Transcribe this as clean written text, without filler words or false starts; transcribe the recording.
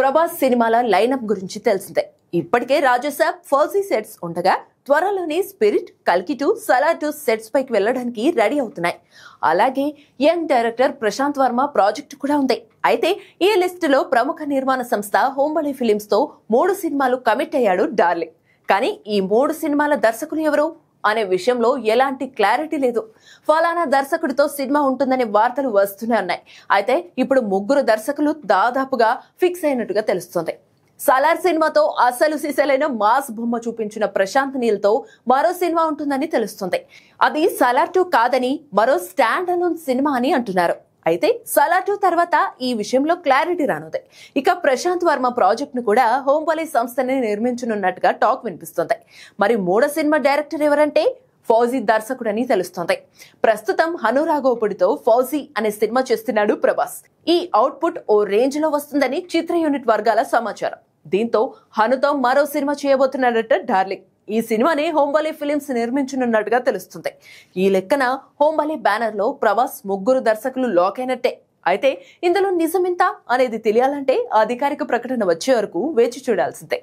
ప్రభాస్ సినిమాల లైనప్ గురించి తెలిసిందే. ఇప్పటికే రాజసాబ్, ఫౌజీ సెట్స్ ఉండగా త్వరలోనే స్పిరిట్, కల్కి 2, సలార్ 2 సెట్స్ పైకి వెళ్లడానికి రెడీ అవుతున్నాయి. అలాగే young director Prashanth Varma project కూడా ఉంది. అయితే ఈ లిస్ట్ లో ప్రముఖ నిర్మాణ సంస్థ హోంబళి ఫిలిమ్స్ తో 3 సినిమాలు కమిట్ అయ్యాడు డార్లింగ్. కానీ ఈ 3 సినిమాల దర్శకులు ఎవరు అనే విషయంలో ఎలాంటి క్లారిటీ లేదు. ఫలానా దర్శకుడితో సినిమా ఉంటుందనే వార్తలు వస్తూనే ఉన్నాయి. అయితే ఇప్పుడు 3 దర్శకులు దాదాపుగా ఫిక్స్ అయినట్టుగా తెలుస్తుంది. సలార్ సినిమాతో అసలు సిసలైన మాస్ బొమ్మ చూపించిన ప్రశాంత్ నీల్ తో మరో సినిమా ఉంటుందని తెలుస్తుంది. అది సలార్ 2 కాదని మరో స్టాండ్ అలోన్ సినిమా అని అంటున్నారు. అయితే సలార్ 2 తర్వాత ఈ విషయంలో క్లారిటీ రానుంది. ఇక ప్రశాంత్ వర్మ ప్రాజెక్ట్ ను కూడా హోంబళి సంస్థని నిర్మించనున్నట్టుగా టాక్ వినిపిస్తుంది. మరి 3వ సినిమా డైరెక్టర్ ఎవరంటే ఫౌజీ దర్శకుడని తెలుస్తోంది. ప్రస్తుతం హనురాఘోపుడితో ఫౌజీ అనే సినిమా చేస్తున్నాడు ప్రభాస్. ఈ అవుట్పుట్ ఓ రేంజ్ లో వస్తుందని చిత్ర యూనిట్ వర్గాల సమాచారం. దీంతో హనుతో మరో సినిమా చేయబోతున్నాడట డార్లింగ్. ఈ సినిమాని హోంబళి ఫిలిమ్స్ నిర్మించనున్నట్టుగా తెలుస్తుంది. ఈ లెక్కన హోంబళి బ్యానర్ లో ప్రభాస్ 3 దర్శకులు లాక్ అయినట్టే. అయితే ఇందులో నిజమెంత అనేది తెలియాలంటే అధికారిక ప్రకటన వచ్చే వరకు వేచి చూడాల్సిందే.